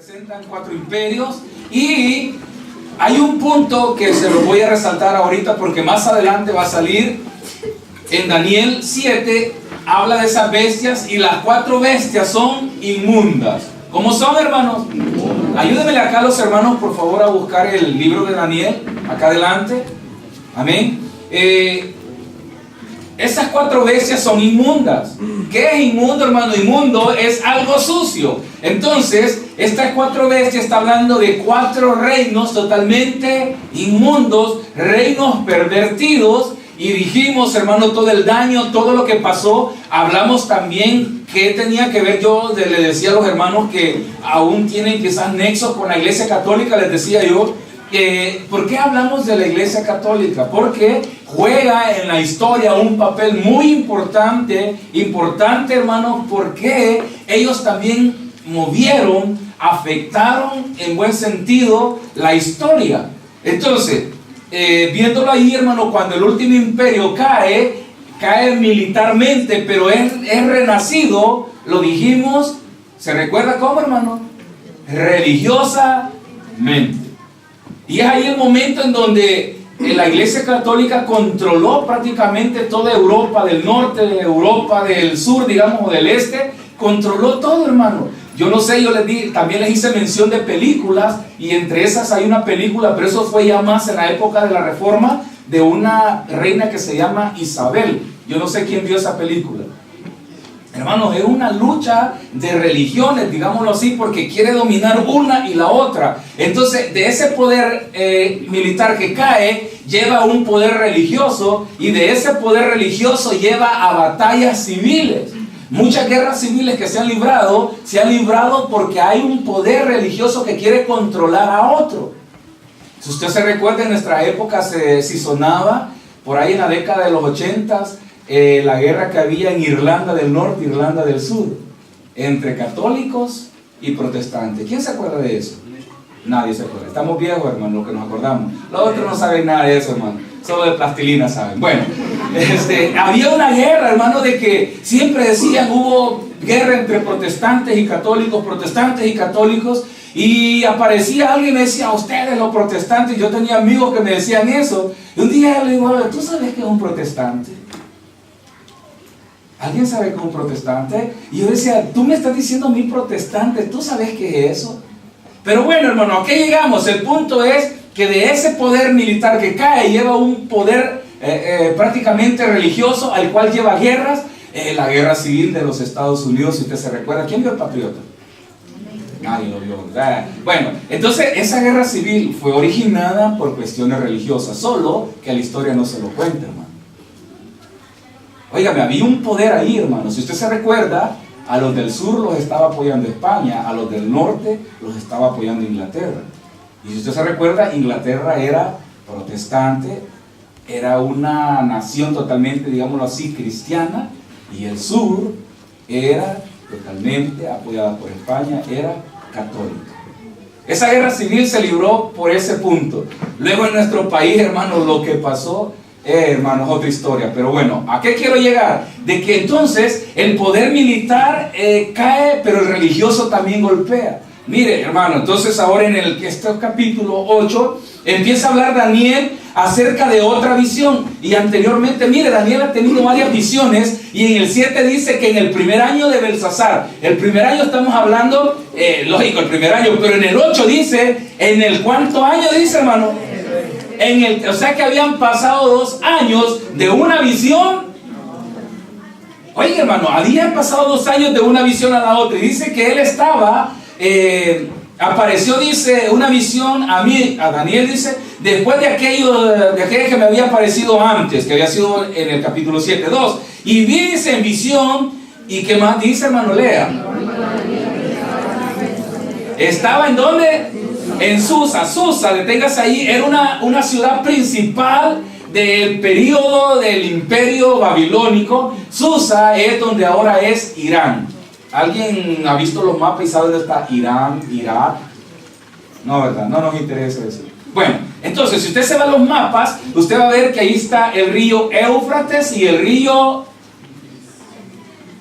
Representan 4 imperios y hay un punto que se lo voy a resaltar ahorita porque más adelante va a salir en Daniel 7, habla de esas bestias y las 4 bestias son inmundas. ¿Cómo son, hermanos? Ayúdenme acá los hermanos, por favor, a buscar el libro de Daniel, acá adelante. Amén. Esas 4 bestias son inmundas. ¿Qué es inmundo, hermano? Inmundo es algo sucio. Entonces, estas 4 bestias está hablando de 4 reinos totalmente inmundos, reinos pervertidos. Y dijimos, hermano, todo el daño, todo lo que pasó. Hablamos también que tenía que ver, yo le decía a los hermanos que aún tienen quizás nexos con la Iglesia Católica, les decía yo, ¿por qué hablamos de la Iglesia Católica? Porque juega en la historia un papel muy importante, hermanos, porque ellos también movieron, afectaron en buen sentido la historia. Entonces, viéndolo ahí, hermano, cuando el último imperio cae militarmente, pero es renacido, lo dijimos, ¿se recuerda cómo, hermano? Religiosamente. Y es ahí el momento en donde la Iglesia Católica controló prácticamente toda Europa del norte, Europa del sur, digamos, o del este, controló todo, hermano. Yo no sé, también les hice mención de películas, y entre esas hay una película, pero eso fue ya más en la época de la Reforma, de una reina que se llama Isabel. Yo no sé quién vio esa película. Hermanos, es una lucha de religiones, digámoslo así, porque quiere dominar una y la otra. Entonces, de ese poder militar que cae, lleva un poder religioso, y de ese poder religioso lleva a batallas civiles. Muchas guerras civiles que se han librado porque hay un poder religioso que quiere controlar a otro. Si usted se recuerda, en nuestra época se sonaba, por ahí en la década de los 80s, la guerra que había en Irlanda del Norte, Irlanda del Sur, entre católicos y protestantes. ¿Quién se acuerda de eso? Nadie se acuerda. Estamos viejos, hermano, lo que nos acordamos. Los otros no saben nada de eso, hermano. Solo de plastilina saben. Bueno, había una guerra, hermano, de que siempre decían, hubo guerra entre protestantes y católicos, y aparecía alguien y me decía, ustedes los protestantes. Yo tenía amigos que me decían eso, y un día le digo, ¿tú sabes qué es un protestante? ¿Alguien sabe qué es un protestante? Y yo decía, tú me estás diciendo mi protestante, ¿tú sabes qué es eso? Pero bueno, hermano, ¿a qué llegamos? El punto es que de ese poder militar que cae, lleva un poder prácticamente religioso, al cual lleva guerras. La guerra civil de los Estados Unidos, si usted se recuerda. ¿Quién vio El Patriota? Nadie lo vio, ¿verdad? Bueno, entonces esa guerra civil fue originada por cuestiones religiosas, solo que la historia no se lo cuenta, hermano. Óigame, había un poder ahí, hermano. Si usted se recuerda, a los del sur los estaba apoyando España, a los del norte los estaba apoyando Inglaterra. Y si usted se recuerda, Inglaterra era protestante, era una nación totalmente, digámoslo así, cristiana, y el sur era totalmente apoyada por España, era católica. Esa guerra civil se libró por ese punto. Luego en nuestro país, hermanos, lo que pasó, hermanos, otra historia. Pero bueno, ¿a qué quiero llegar? De que entonces el poder militar cae, pero el religioso también golpea. Mire, hermano, entonces ahora en este capítulo 8 empieza a hablar Daniel acerca de otra visión. Y anteriormente, mire, Daniel ha tenido varias visiones, y en el 7 dice que en el primer año de Belsasar, el primer año estamos hablando, lógico, el primer año, pero en el 8 dice, ¿en el cuánto año dice, hermano? O sea que habían pasado 2 años de una visión. Oye, hermano, habían pasado 2 años de una visión a la otra, y dice que él estaba... apareció, dice, una visión a mí, a Daniel, dice, después de aquello que me había aparecido antes, que había sido en el capítulo 7:2, y vi, dice, en visión, y ¿qué más dice, hermano? Lea. ¿Estaba en dónde? En Susa. Susa, deténgase ahí, era una ciudad principal del periodo del imperio babilónico. Susa es donde ahora es Irán. ¿Alguien ha visto los mapas y sabe dónde está Irán, Irak? No, ¿verdad? No nos interesa eso. Bueno, entonces, si usted se va a los mapas, usted va a ver que ahí está el río Éufrates y el río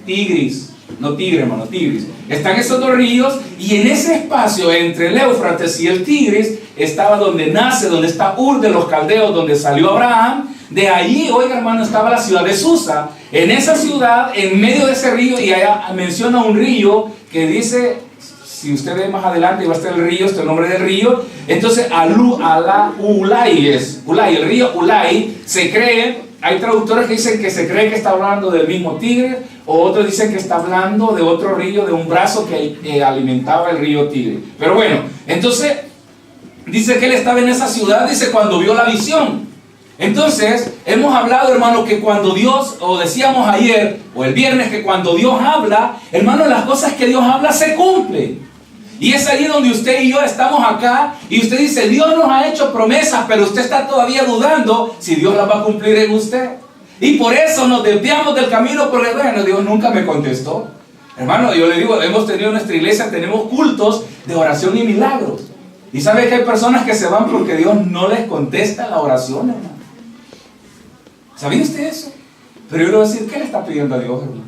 Tigris. No Tigre, hermano, Tigris. Están esos dos ríos, y en ese espacio entre el Éufrates y el Tigris estaba donde nace, donde está Ur de los Caldeos, donde salió Abraham. De ahí, oiga hermano, estaba la ciudad de Susa. En esa ciudad, en medio de ese río, y allá menciona un río que dice, si usted ve más adelante, va a estar el río, este es el nombre del río. Entonces, Ulai es, Ulai, el río Ulai, se cree, hay traductores que dicen que se cree que está hablando del mismo Tigre, o otros dicen que está hablando de otro río, de un brazo que alimentaba el río Tigre. Pero bueno, entonces, dice que él estaba en esa ciudad, dice, cuando vio la visión. Entonces, hemos hablado, hermano, que cuando Dios, o decíamos ayer, o el viernes, que cuando Dios habla, hermano, las cosas que Dios habla se cumplen. Y es ahí donde usted y yo estamos acá, y usted dice, Dios nos ha hecho promesas, pero usted está todavía dudando si Dios las va a cumplir en usted. Y por eso nos desviamos del camino, porque bueno, Dios nunca me contestó. Hermano, yo le digo, hemos tenido en nuestra iglesia, tenemos cultos de oración y milagros. Y sabe que hay personas que se van porque Dios no les contesta la oración, hermano. ¿Sabía usted eso? Pero yo le voy a decir, ¿qué le está pidiendo a Dios, hermano?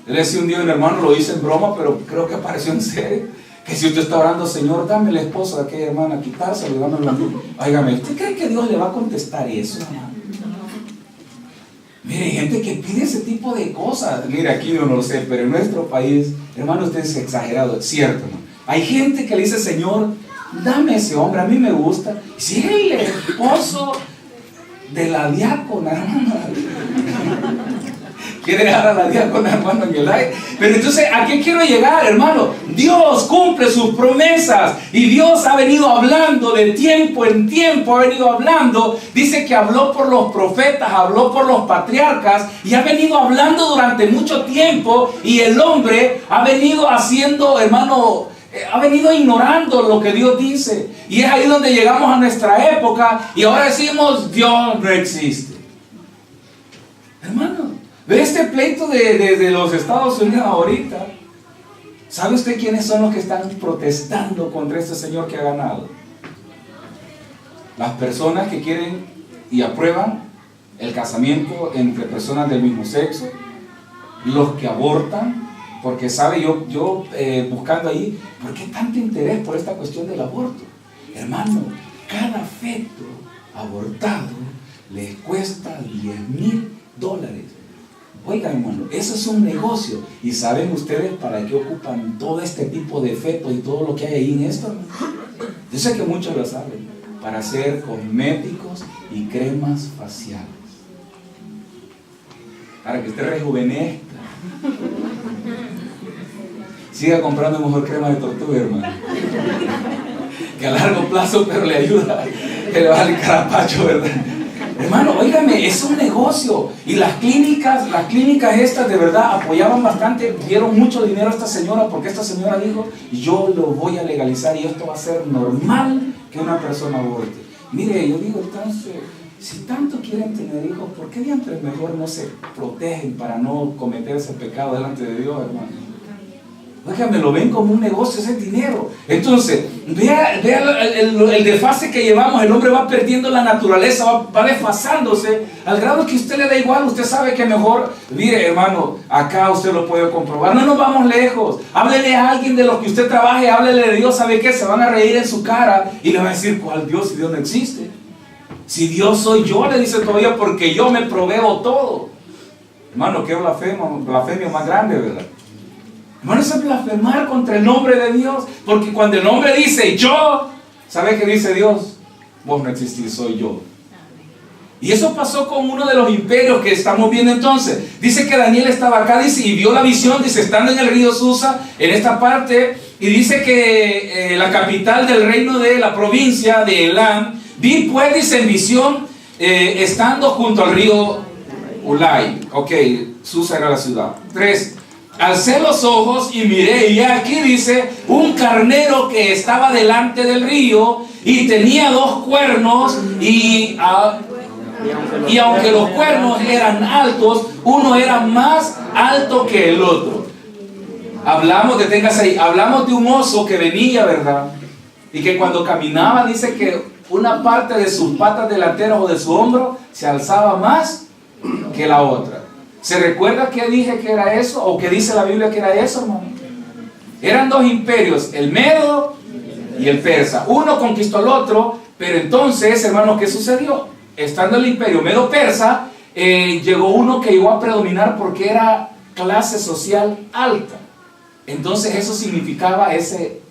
Yo le decía un día a un hermano, lo hice en broma, pero creo que apareció en serio, que si usted está orando, Señor, dame la esposa de aquella hermana, quitárselo, dámelo a mí. Óigame, ¿usted cree que Dios le va a contestar eso, hermano? Mire, hay gente que pide ese tipo de cosas. Mire, aquí yo no lo sé, pero en nuestro país, hermano, usted es exagerado, es cierto, ¿no? Hay gente que le dice, Señor, dame ese hombre, a mí me gusta. Si es el esposo de la diácona, hermano, quiere dejar a la diácona, hermano, en el aire. Pero entonces, ¿a qué quiero llegar, hermano? Dios cumple sus promesas, y Dios ha venido hablando de tiempo en tiempo, ha venido hablando. Dice que habló por los profetas, habló por los patriarcas, y ha venido hablando durante mucho tiempo, y el hombre ha venido haciendo, hermano, ha venido ignorando lo que Dios dice. Y es ahí donde llegamos a nuestra época, y ahora decimos, Dios no existe. Hermano, ve este pleito de los Estados Unidos ahorita. ¿Sabe usted quiénes son los que están protestando contra este señor que ha ganado? Las personas que quieren y aprueban el casamiento entre personas del mismo sexo, los que abortan. Porque sabe, yo buscando ahí, ¿por qué tanto interés por esta cuestión del aborto? Hermano, cada feto abortado les cuesta $10,000. Oigan, hermano, eso es un negocio. ¿Y saben ustedes para qué ocupan todo este tipo de fetos y todo lo que hay ahí en esto, hermano? Yo sé que muchos lo saben. Para hacer cosméticos y cremas faciales, para que usted rejuvenezca. Siga comprando mejor crema de tortuga, hermano, que a largo plazo, pero le ayuda, que le baja el carapacho, ¿verdad? Hermano, óigame, es un negocio. Y las clínicas estas de verdad apoyaban bastante, dieron mucho dinero a esta señora, porque esta señora dijo, yo lo voy a legalizar y esto va a ser normal que una persona aborte. Mire, yo digo, entonces, si tanto quieren tener hijos, ¿por qué diantres mejor no se protegen para no cometer ese pecado delante de Dios, hermano? Oigan, lo ven como un negocio, ese dinero. Entonces, vea el desfase que llevamos. El hombre va perdiendo la naturaleza, va desfasándose al grado que usted le da igual. Usted sabe que mejor, mire, hermano, acá usted lo puede comprobar. No nos vamos lejos. Háblele a alguien de lo que usted trabaje, háblele de Dios. ¿Sabe qué? Se van a reír en su cara y le van a decir, ¿cuál Dios? Si Dios no existe. Si Dios soy yo, le dice todavía, porque yo me proveo todo. Hermano, qué blasfemia más grande, ¿verdad? Hermano, eso es blasfemar contra el nombre de Dios. Porque cuando el hombre dice yo, ¿sabe qué dice Dios? Vos no existís, soy yo. Y eso pasó con uno de los imperios que estamos viendo entonces. Dice que Daniel estaba acá, dice, y vio la visión, dice, estando en el río Susa, en esta parte, y dice que la capital del reino de la provincia de Elam, vi pues, dice, en visión, estando junto al río Ulai. Ok, Susa era la ciudad. 3. Alcé los ojos y miré, y aquí dice, un carnero que estaba delante del río, y tenía 2 cuernos, y aunque los cuernos eran altos, uno era más alto que el otro. Hablamos, deténgase ahí, hablamos de un oso que venía, ¿verdad? Y que cuando caminaba, dice que una parte de sus patas delanteras o de su hombro se alzaba más que la otra. ¿Se recuerda qué dije que era eso? ¿O qué dice la Biblia que era eso, hermano? Eran dos imperios, el medo y el persa. Uno conquistó al otro, pero entonces, hermano, ¿qué sucedió? Estando el imperio medo-persa, llegó uno que llegó a predominar porque era clase social alta. Entonces eso significaba ese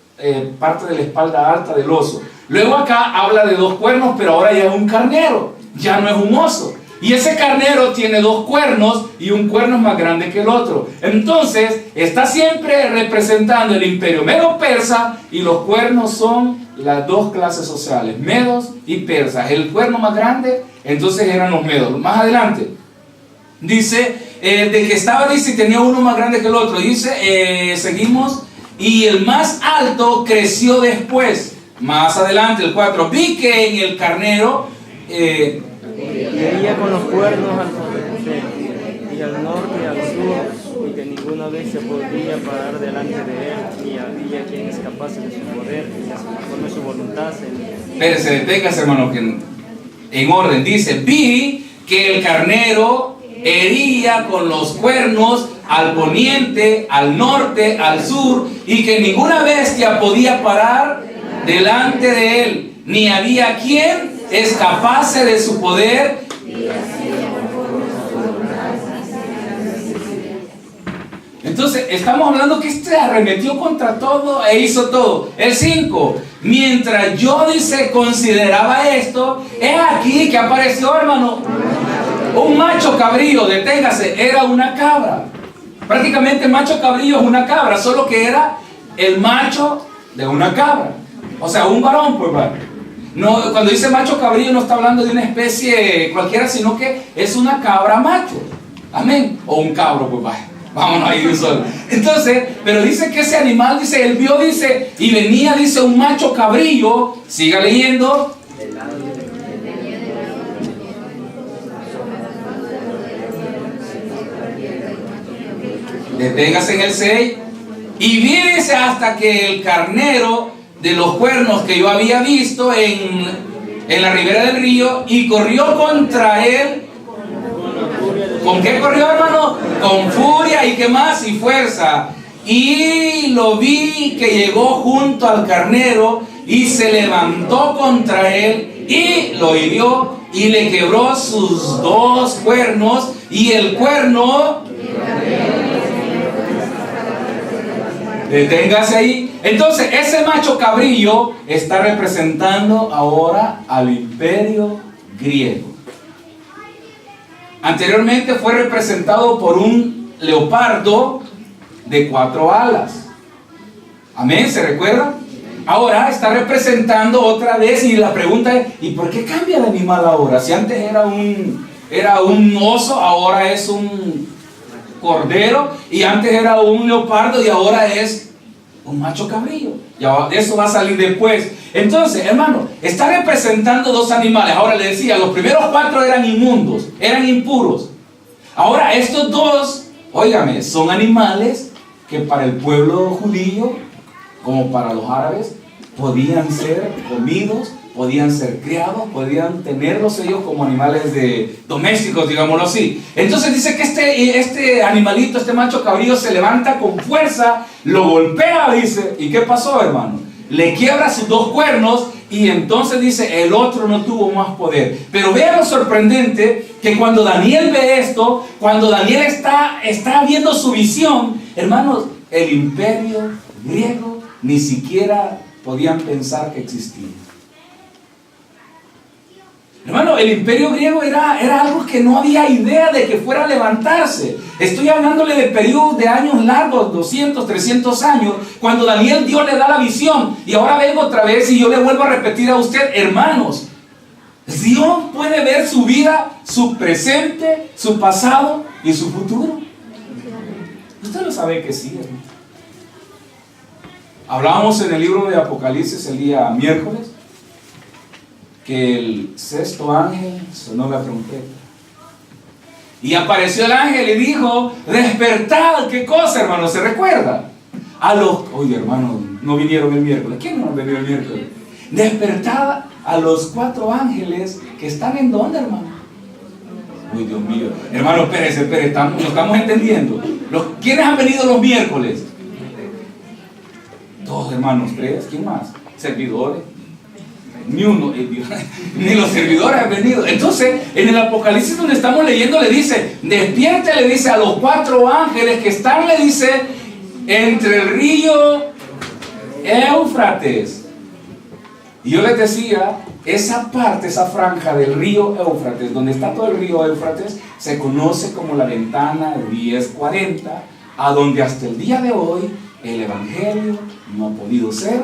parte de la espalda alta del oso. Luego acá habla de dos cuernos, pero ahora ya es un carnero, ya no es un oso. Y ese carnero tiene dos cuernos y un cuerno es más grande que el otro. Entonces está siempre representando el imperio medo-persa y los cuernos son las dos clases sociales, medos y persas. El cuerno más grande, entonces eran los medos. Más adelante dice de que estaba, dice, tenía uno más grande que el otro. Dice, seguimos, y el más alto creció después. Más adelante, el 4, vi que en el carnero iría con los cuernos al occidente y al norte y al sur, y que ninguna vez se podía parar delante de él, ni había quien escapase de su poder, y conforme su voluntad se... Espérese, deténgase, hermano, que en orden. Dice, vi que el carnero hería con los cuernos al poniente, al norte, al sur, y que ninguna bestia podía parar delante de él, ni había quien escapase de su poder. Entonces estamos hablando que este arremetió contra todo e hizo todo. El 5, mientras yo, dice, consideraba esto, es aquí que apareció, hermano, un macho cabrío. Deténgase, era una cabra. Prácticamente macho cabrío es una cabra, solo que era el macho de una cabra. O sea, un varón, pues, ¿vale? No, cuando dice macho cabrío no está hablando de una especie cualquiera, sino que es una cabra macho. Amén. O un cabro, pues, vaya. Vámonos ahí de un solo. Entonces, pero dice que ese animal, dice, él vio, dice, y venía, dice, un macho cabrillo. Siga leyendo. Deténgase en el 6. Y vi, dice, hasta que el carnero de los cuernos que yo había visto en la ribera del río, y corrió contra él. ¿Con qué corrió, hermano? Con furia y qué más, y fuerza. Y lo vi que llegó junto al carnero y se levantó contra él y lo hirió y le quebró sus dos cuernos y el cuerno. Deténgase ahí. Entonces ese macho cabrillo está representando ahora al imperio griego. Anteriormente fue representado por un leopardo de 4 alas. Amén, ¿se recuerda? Ahora está representando otra vez, y la pregunta es, ¿y por qué cambia de animal ahora? Si antes era un oso, ahora es un cordero, y antes era un leopardo y ahora es un macho cabrillo. Ya eso va a salir después. Entonces, hermano, está representando dos animales. Ahora le decía, los primeros 4 eran inmundos, eran impuros. Ahora estos dos, óigame, son animales que para el pueblo judío, como para los árabes, podían ser comidos, podían ser criados, podían tenerlos ellos como animales domésticos, digámoslo así. Entonces dice que este animalito, este macho cabrío, se levanta con fuerza, lo golpea, dice, ¿y qué pasó, hermano? Le quiebra sus 2 cuernos y entonces dice, el otro no tuvo más poder. Pero vean lo sorprendente, que cuando Daniel ve esto, cuando Daniel está viendo su visión, hermanos, el imperio griego ni siquiera podían pensar que existía. Hermano, el imperio griego era algo que no había idea de que fuera a levantarse. Estoy hablándole de periodos de años largos, 200, 300 años, cuando Daniel, Dios le da la visión. Y ahora vengo otra vez y yo le vuelvo a repetir a usted, hermanos, Dios puede ver su vida, su presente, su pasado y su futuro. Usted lo sabe que sí, hermano. Hablábamos en el libro de Apocalipsis el día miércoles, que el 6º ángel sonó la trompeta. Y apareció el ángel y dijo, despertad. ¿Qué cosa, hermano? ¿Se recuerda? Oye, hermano, no vinieron el miércoles. ¿Quién no venido el miércoles? Despertad a los 4 ángeles que están en dónde, hermano. Uy, Dios mío. Hermano, espérese, ¿nos estamos entendiendo? ¿Quiénes han venido los miércoles? Todos, hermanos, tres. ¿Quién más? Servidores. Ni uno, ni los servidores han venido. Entonces, en el Apocalipsis donde estamos leyendo, le dice, despierte, le dice a los 4 ángeles que están, le dice, entre el río Éufrates. Y yo les decía, esa parte, esa franja del río Éufrates, donde está todo el río Éufrates, se conoce como la ventana 1040, a donde hasta el día de hoy el Evangelio no ha podido ser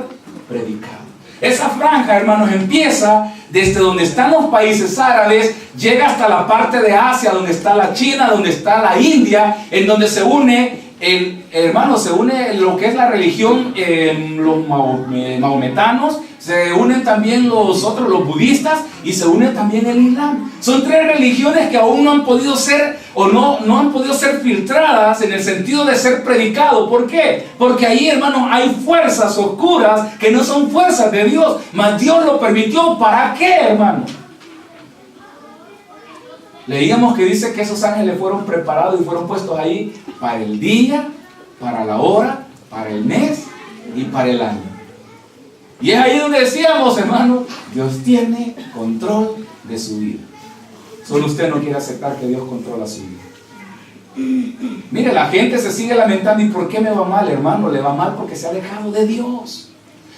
predicado. Esa franja, hermanos, empieza desde donde están los países árabes, llega hasta la parte de Asia, donde está la China, donde está la India, en donde se une, se une lo que es la religión, los mahometanos, se unen también los budistas, y se une también el Islam. Son 3 religiones que aún no han podido ser, o no han podido ser filtradas en el sentido de ser predicado. ¿Por qué? Porque ahí, hermanos, hay fuerzas oscuras que no son fuerzas de Dios, mas Dios lo permitió. ¿Para qué, hermano? Leíamos que dice que esos ángeles fueron preparados y fueron puestos ahí para el día, para la hora, para el mes y para el año. Y es ahí donde decíamos, hermano, Dios tiene control de su vida. Solo usted no quiere aceptar que Dios controla su vida. Mire, la gente se sigue lamentando. ¿Y por qué me va mal, hermano? Le va mal porque se ha alejado de Dios.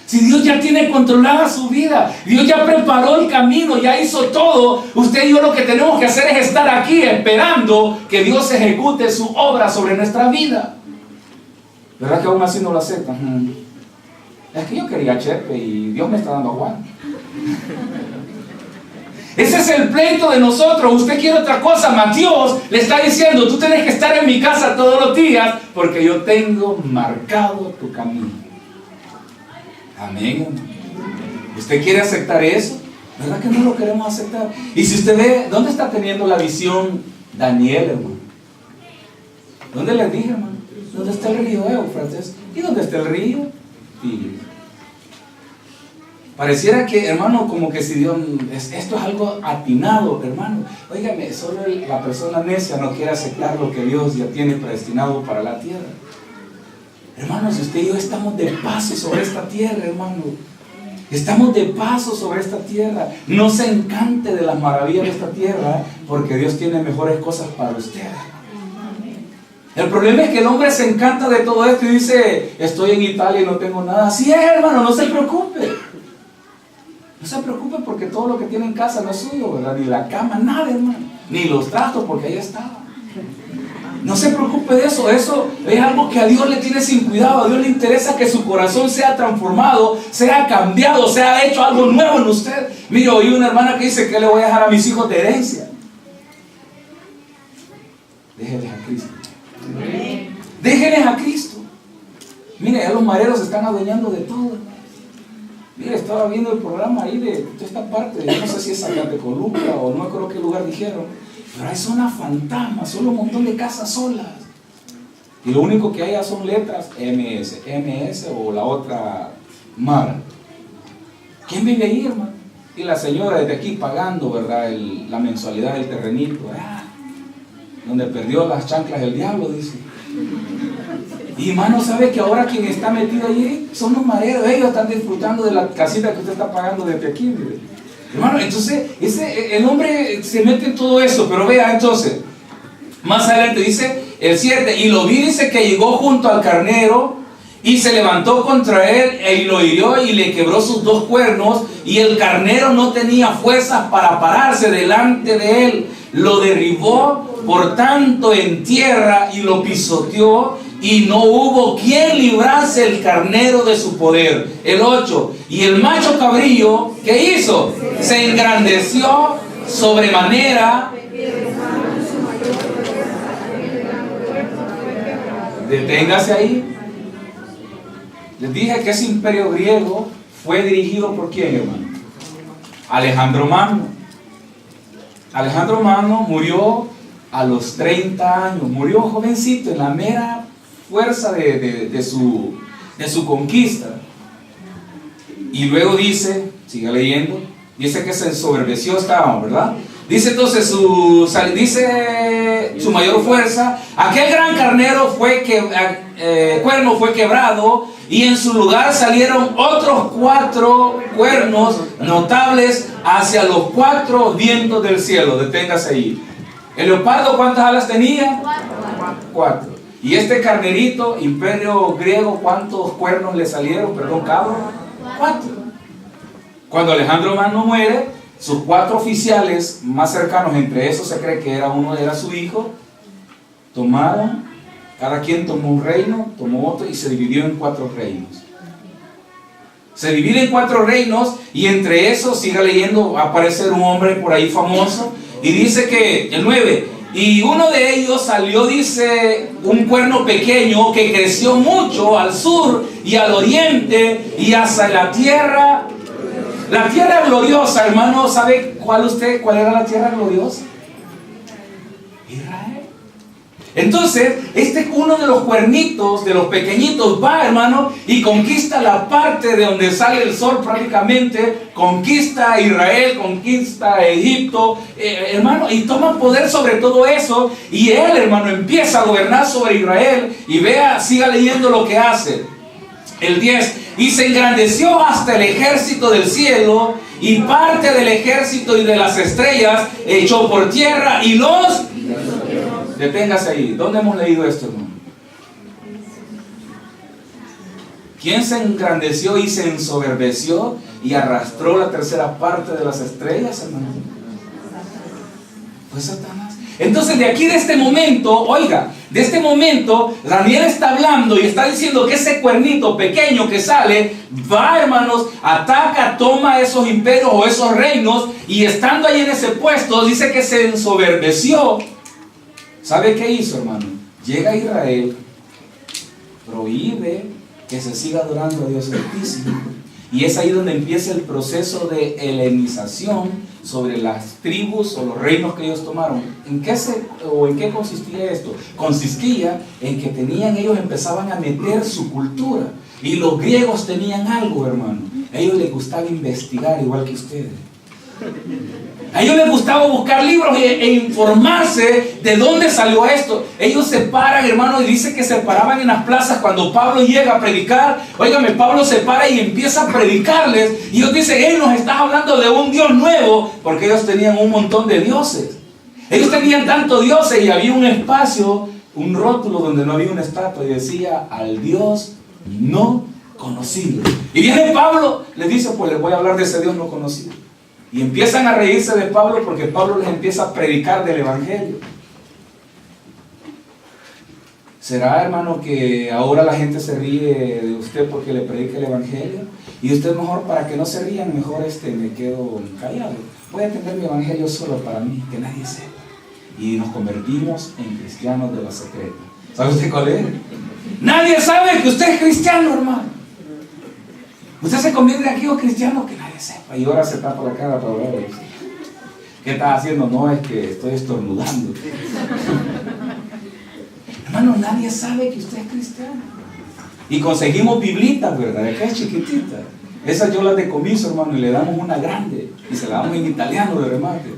Si Dios ya tiene controlada su vida, Dios ya preparó el camino, ya hizo todo, usted y yo lo que tenemos que hacer es estar aquí esperando que Dios ejecute su obra sobre nuestra vida. ¿Verdad que aún así no lo aceptan? Es que yo quería Chepe y Dios me está dando a Juan. Ese es el pleito de nosotros. Usted quiere otra cosa, mas Dios le está diciendo, tú tienes que estar en mi casa todos los días porque yo tengo marcado tu camino. Amén. ¿Usted quiere aceptar eso? ¿Verdad que no lo queremos aceptar? Y si usted ve, ¿dónde está teniendo la visión Daniel, hermano? ¿Dónde les dije, hermano? ¿Dónde está el río Éufrates? ¿Y dónde está el río Tigris? Pareciera que, hermano, como que si Dios, esto es algo atinado, hermano. Óigame, solo la persona necia no quiere aceptar lo que Dios ya tiene predestinado para la tierra. Hermanos, si usted y yo estamos de paso sobre esta tierra, hermano. Estamos de paso sobre esta tierra. No se encante de las maravillas de esta tierra, porque Dios tiene mejores cosas para usted. El problema es que el hombre se encanta de todo esto y dice, estoy en Italia y no tengo nada. Así es, hermano, no se preocupe. No se preocupe porque todo lo que tiene en casa no es suyo, ¿verdad? Ni la cama, nada, hermano. Ni los trastos, porque ahí estaba. No se preocupe de eso. Eso es algo que a Dios le tiene sin cuidado. A Dios le interesa que su corazón sea transformado, sea cambiado, sea hecho algo nuevo en usted. Mire, oí una hermana que dice que le voy a dejar a mis hijos de herencia. Déjenles a Cristo. Déjenles a Cristo. Mire, ya los mareros se están adueñando de todo. Mire, estaba viendo el programa ahí de esta parte, yo no sé si es Zacatecoluca o no me acuerdo qué lugar dijeron, pero hay zonas fantasmas, solo un montón de casas solas. Y lo único que hay son letras MS o la otra Mara. ¿Quién vive ahí, hermano? Y la señora desde aquí pagando, ¿verdad? La mensualidad del terrenito, donde perdió las chanclas del diablo, dice. Y hermano, ¿sabe que ahora quien está metido allí son los mareros? Ellos están disfrutando de la casita que usted está pagando desde aquí. Mire. Hermano, entonces el hombre se mete en todo eso. Pero vea, entonces, más adelante dice el 7, y lo vi, dice que llegó junto al carnero y se levantó contra él y lo hirió y le quebró sus 2 cuernos, y el carnero no tenía fuerzas para pararse delante de él. Lo derribó por tanto en tierra y lo pisoteó, y no hubo quien librase el carnero de su poder. El 8, y el macho cabrillo, ¿qué hizo? Se engrandeció sobremanera. Deténgase ahí. Les dije que ese imperio griego fue dirigido por ¿quién, hermano? Alejandro Magno. Alejandro Magno murió a los 30 años, murió jovencito en la mera fuerza de su conquista. Y luego dice, sigue leyendo, dice que se ensoberbeció, estábamos, ¿verdad? Dice entonces su mayor fuerza, aquel gran carnero cuerno fue quebrado, y en su lugar salieron otros 4 cuernos notables hacia los 4 vientos del cielo. Deténgase ahí. ¿El leopardo cuántas alas tenía? 4. Y este carnerito, imperio griego, ¿cuántos cuernos le salieron? Perdón, cabros. 4. Cuando Alejandro Magno muere, sus 4 oficiales más cercanos, entre esos se cree que era su hijo, tomaron, cada quien tomó un reino, tomó otro y se dividió en 4 reinos. Se divide en 4 reinos, y entre esos, siga leyendo, va a aparecer un hombre por ahí famoso, y dice que, el 9, y uno de ellos salió, dice, un cuerno pequeño que creció mucho al sur y al oriente y hacia la tierra gloriosa. Hermano, ¿sabe cuál era la tierra gloriosa? Israel. Entonces, uno de los cuernitos, de los pequeñitos, va, hermano, y conquista la parte de donde sale el sol prácticamente, conquista Israel, conquista Egipto, hermano, y toma poder sobre todo eso, y él, hermano, empieza a gobernar sobre Israel, y vea, siga leyendo lo que hace. El 10, y se engrandeció hasta el ejército del cielo, y parte del ejército y de las estrellas echó por tierra, y los... Deténgase ahí. ¿Dónde hemos leído esto, hermano? ¿Quién se engrandeció y se ensoberbeció y arrastró la tercera parte de las estrellas, hermano? Fue Satanás. Entonces, de aquí, de este momento, oiga, de este momento, Daniel está hablando y está diciendo que ese cuernito pequeño que sale, va, hermanos, ataca, toma esos imperios o esos reinos, y estando ahí en ese puesto, dice que se ensoberbeció. ¿Sabe qué hizo, hermano? Llega a Israel, prohíbe que se siga adorando a Dios Altísimo, y es ahí donde empieza el proceso de helenización sobre las tribus o los reinos que ellos tomaron. ¿En qué consistía esto? Consistía en que ellos empezaban a meter su cultura, y los griegos tenían algo, hermano. A ellos les gustaba investigar igual que ustedes. A ellos les gustaba buscar libros e informarse de dónde salió esto. Ellos se paran, hermano, y dice que se paraban en las plazas cuando Pablo llega a predicar. Óigame, Pablo se para y empieza a predicarles, y ellos dicen: él nos está hablando de un Dios nuevo, porque ellos tenían un montón de dioses. Ellos tenían tantos dioses, y había un espacio, un rótulo donde no había una estatua, y decía: al Dios no conocido. Y viene Pablo, les dice: pues les voy a hablar de ese Dios no conocido. Y empiezan a reírse de Pablo, porque Pablo les empieza a predicar del Evangelio. ¿Será, hermano, que ahora la gente se ríe de usted porque le predica el Evangelio? Y usted, mejor, para que no se rían, mejor me quedo callado. Voy a tener mi Evangelio solo para mí, que nadie sepa. Y nos convertimos en cristianos de la secreta. ¿Sabe usted cuál es? Nadie sabe que usted es cristiano, hermano. Usted se convierte aquí en cristiano, que nadie sepa. Y ahora se tapa la cara para ver. ¿Qué está haciendo? No, es que estoy estornudando. Hermano, nadie sabe que usted es cristiano. Y conseguimos biblitas, ¿verdad? De acá es chiquitita. Esas yo las decomiso, hermano, y le damos una grande. Y se la damos en italiano de remate.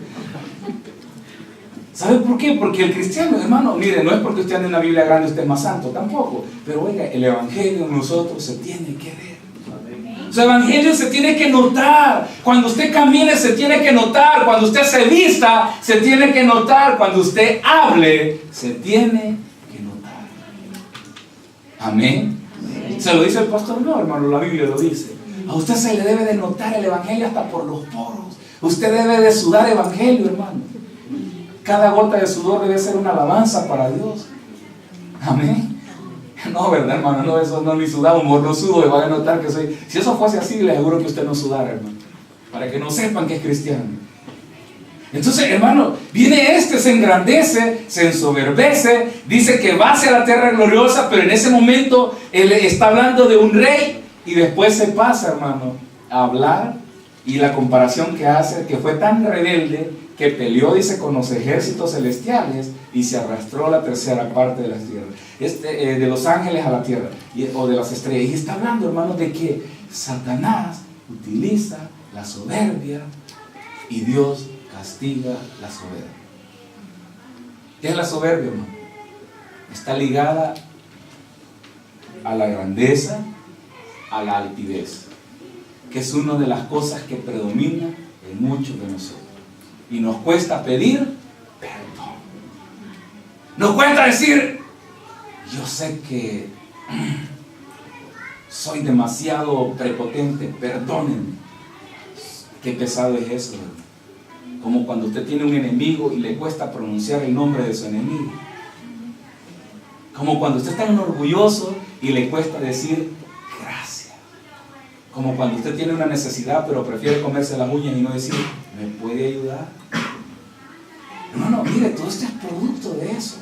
¿Sabe por qué? Porque el cristiano, hermano, mire, no es porque usted ande en la Biblia grande usted es más santo, tampoco. Pero oiga, el Evangelio en nosotros se tiene que ver. Su Evangelio se tiene que notar. Cuando usted camine se tiene que notar. Cuando usted se vista se tiene que notar. Cuando usted hable se tiene que notar. Amén. ¿Se lo dice el pastor? No, hermano, la Biblia lo dice. A usted se le debe de notar el Evangelio hasta por los poros. Usted debe de sudar Evangelio, hermano. Cada gota de sudor debe ser una alabanza para Dios. Amén. No, ¿verdad, hermano? No, eso no, ni sudamos, no sudo, y van a notar que soy... Si eso fuese así, les aseguro que usted no sudara, hermano, para que no sepan que es cristiano. Entonces, hermano, viene se engrandece, se ensoberbece, dice que va hacia la tierra gloriosa, pero en ese momento él está hablando de un rey, y después se pasa, hermano, a hablar, y la comparación que hace, que fue tan rebelde, que peleó, dice, con los ejércitos celestiales, y se arrastró la tercera parte de las tierras, de los ángeles a la tierra, o de las estrellas. Y está hablando, hermanos, de que Satanás utiliza la soberbia, y Dios castiga la soberbia. ¿Qué es la soberbia, hermano? Está ligada a la grandeza, a la altivez, que es una de las cosas que predomina en muchos de nosotros. Y nos cuesta pedir perdón. Nos cuesta decir, yo sé que soy demasiado prepotente, perdónenme. Qué pesado es eso, hermano. Como cuando usted tiene un enemigo y le cuesta pronunciar el nombre de su enemigo. Como cuando usted está tan orgulloso y le cuesta decir gracias. Como cuando usted tiene una necesidad pero prefiere comerse las uñas y no decir, ¿me puede ayudar? No, mire, todo esto es producto de eso.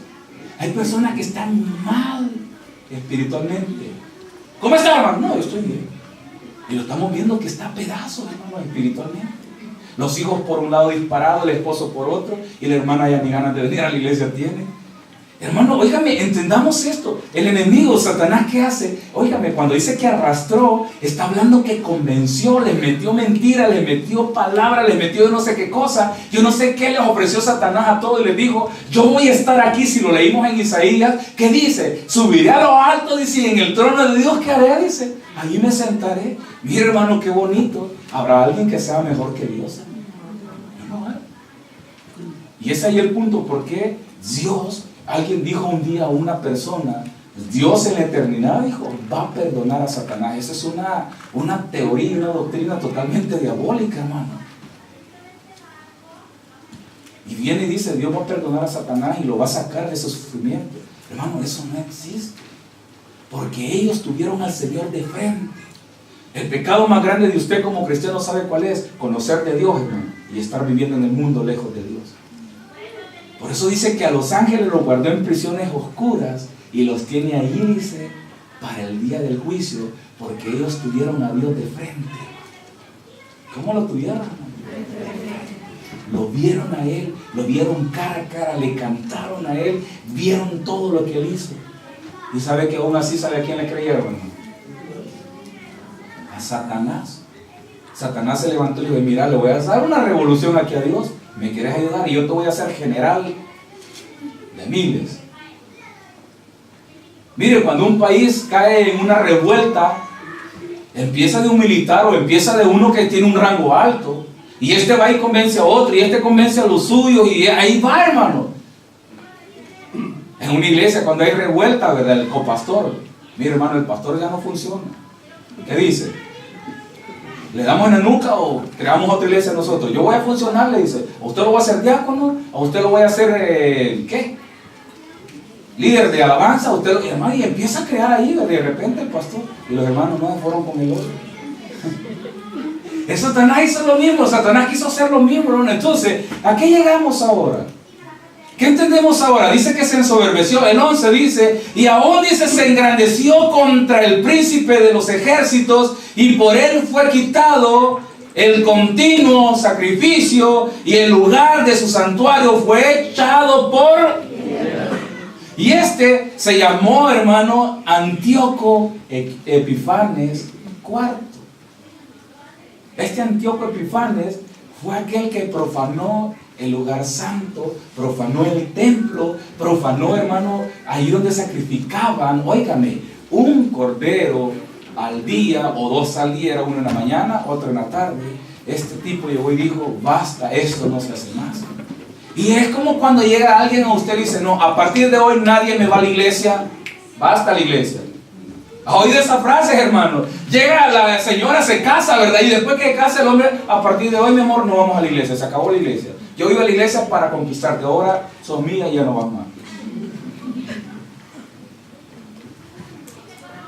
Hay personas que están mal espiritualmente. ¿Cómo está, hermano? No, yo estoy bien. Y lo estamos viendo que está a pedazos, hermano, espiritualmente. Los hijos por un lado disparados, el esposo por otro, y la hermana ya ni ganas de venir a la iglesia tiene. Hermano, óigame, entendamos esto. El enemigo, Satanás, ¿qué hace? Óigame, cuando dice que arrastró, está hablando que convenció, les metió mentira, les metió palabra, les metió no sé qué cosa. Yo no sé qué les ofreció Satanás a todos y les dijo, yo voy a estar aquí. Si lo leímos en Isaías, ¿qué dice? Subiré a lo alto, dice, y en el trono de Dios, ¿qué haré? Dice, allí me sentaré. Mira, hermano, qué bonito. ¿Habrá alguien que sea mejor que Dios? No, y ese es ahí el punto, porque Dios... Alguien dijo un día a una persona, Dios en la eternidad dijo, va a perdonar a Satanás. Esa es una teoría, una doctrina totalmente diabólica, hermano. Y viene y dice, Dios va a perdonar a Satanás y lo va a sacar de ese sufrimiento. Hermano, eso no existe. Porque ellos tuvieron al Señor de frente. El pecado más grande de usted como cristiano, ¿sabe cuál es? Conocer de Dios, hermano, y estar viviendo en el mundo lejos de Dios. Por eso dice que a los ángeles los guardó en prisiones oscuras y los tiene allí, dice, para el día del juicio, porque ellos tuvieron a Dios de frente. ¿Cómo lo tuvieron? Lo vieron a Él, lo vieron cara a cara, le cantaron a Él, vieron todo lo que Él hizo. Y sabe que aún así, ¿sabe a quién le creyeron, hermano? A Satanás. Satanás se levantó y le dijo, mira, le voy a dar una revolución aquí a Dios. ¿Me quieres ayudar? Y yo te voy a hacer general de miles. Mire, cuando un país cae en una revuelta, empieza de un militar o empieza de uno que tiene un rango alto, y este va y convence a otro, y este convence a los suyos, y ahí va, hermano. En una iglesia, cuando hay revuelta, ¿verdad? El copastor, mire, hermano, el pastor ya no funciona. ¿Qué dice? ¿Le damos en la nuca o creamos otra iglesia nosotros? Yo voy a funcionar, le dice. ¿A usted lo va a hacer diácono? ¿A usted lo voy a hacer, qué? Líder de alabanza. Usted, hermano, y empieza a crear ahí, de repente el pastor. Y los hermanos no fueron con el otro. Satanás hizo lo mismo. Satanás quiso hacer lo mismo, ¿no? Entonces, ¿a qué llegamos ahora? ¿Qué entendemos ahora? Dice que se ensoberbeció. El 11 dice, y aún dice, se engrandeció contra el príncipe de los ejércitos, y por él fue quitado el continuo sacrificio, y el lugar de su santuario fue echado por... Y este se llamó, hermano, Antíoco Epifanes IV. Este Antíoco Epifanes fue aquel que profanó el lugar santo, profanó el templo, profanó, hermano, ahí donde sacrificaban, óigame, un cordero al día o dos al día, era uno en la mañana, otro en la tarde. Este tipo llegó y dijo, basta, esto no se hace más. Y es como cuando llega alguien a usted y dice, no, a partir de hoy nadie me va a la iglesia, basta la iglesia. ¿Ha oído esa frase, hermano? Llega la señora, se casa, ¿verdad? Y después que casa el hombre, a partir de hoy, mi amor, no vamos a la iglesia, se acabó la iglesia. Yo iba a la iglesia para conquistarte, ahora sos mía y ya no vas más.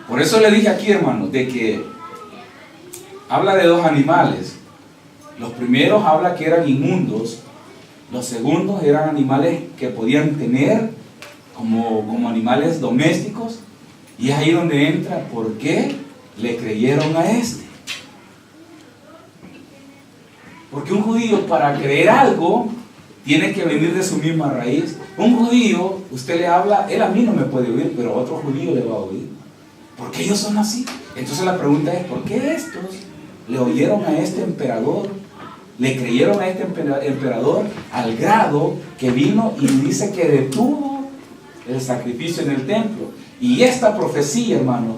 Por eso le dije aquí, hermano, de que habla de dos animales. Los primeros habla que eran inmundos, los segundos eran animales que podían tener como animales domésticos. Y es ahí donde entra, ¿por qué le creyeron a este? Porque un judío, para creer algo, tiene que venir de su misma raíz. Un judío, usted le habla, él a mí no me puede oír, pero a otro judío le va a oír. Porque ellos son así. Entonces la pregunta es, ¿por qué estos le oyeron a este emperador Le creyeron a este emperador al grado que vino y dice que detuvo el sacrificio en el templo. Y esta profecía, hermano,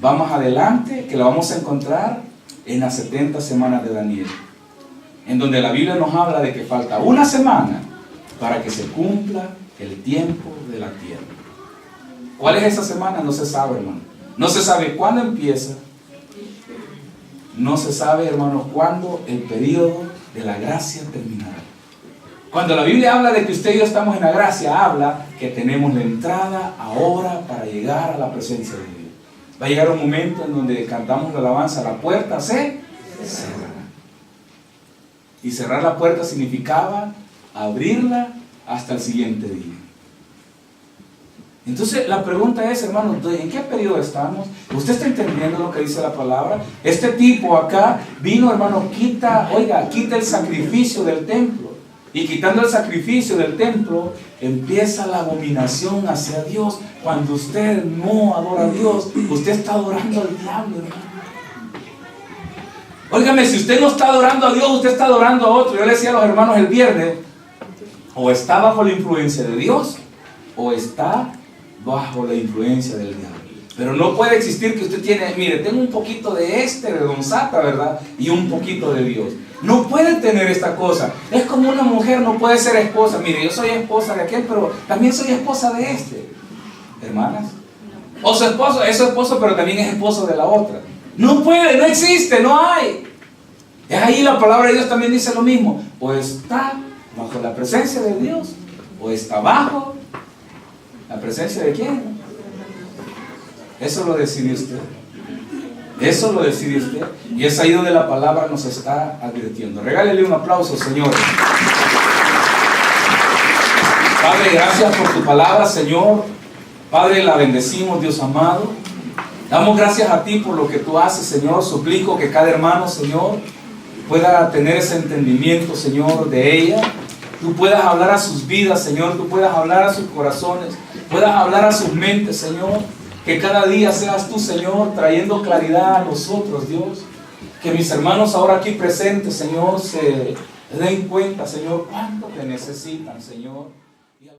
va más adelante, que la vamos a encontrar en las 70 semanas de Daniel, en donde la Biblia nos habla de que falta una semana para que se cumpla el tiempo de la tierra. ¿Cuál es esa semana? No se sabe, hermano. No se sabe cuándo empieza. No se sabe, hermano, cuándo el periodo de la gracia terminará. Cuando la Biblia habla de que usted y yo estamos en la gracia, habla que tenemos la entrada ahora para llegar a la presencia de Dios. Va a llegar un momento en donde cantamos la alabanza, la puerta se cerrará. Y cerrar la puerta significaba abrirla hasta el siguiente día. Entonces la pregunta es, hermano, ¿en qué periodo estamos? ¿Usted está entendiendo lo que dice la palabra? Este tipo acá vino, hermano, quita el sacrificio del templo. Y quitando el sacrificio del templo, empieza la abominación hacia Dios. Cuando usted no adora a Dios, usted está adorando al diablo, hermano. Óigame, si usted no está adorando a Dios, usted está adorando a otro. Yo le decía a los hermanos el viernes, o está bajo la influencia de Dios, o está bajo la influencia del diablo. Pero no puede existir que usted tiene, mire, tengo un poquito de Don Sata, ¿verdad? Y un poquito de Dios. No puede tener esta cosa. Es como una mujer no puede ser esposa. Mire, yo soy esposa de aquel, pero también soy esposa de este. Hermanas. O su esposo es su esposo, pero también es esposo de la otra. No puede, no existe, no hay. Es ahí la palabra de Dios también dice lo mismo. O está bajo la presencia de Dios, o está bajo la presencia de quién. Eso lo decide usted. Eso lo decide usted. Y es ahí donde la palabra nos está advirtiendo. Regálele un aplauso, Señor. Padre, gracias por tu palabra, Señor. Padre, la bendecimos, Dios amado. Damos gracias a ti por lo que tú haces, Señor. Suplico que cada hermano, Señor, pueda tener ese entendimiento, Señor, de ella. Tú puedas hablar a sus vidas, Señor. Tú puedas hablar a sus corazones. Puedas hablar a sus mentes, Señor. Que cada día seas tú, Señor, trayendo claridad a nosotros, Dios. Que mis hermanos ahora aquí presentes, Señor, se den cuenta, Señor, cuánto te necesitan, Señor.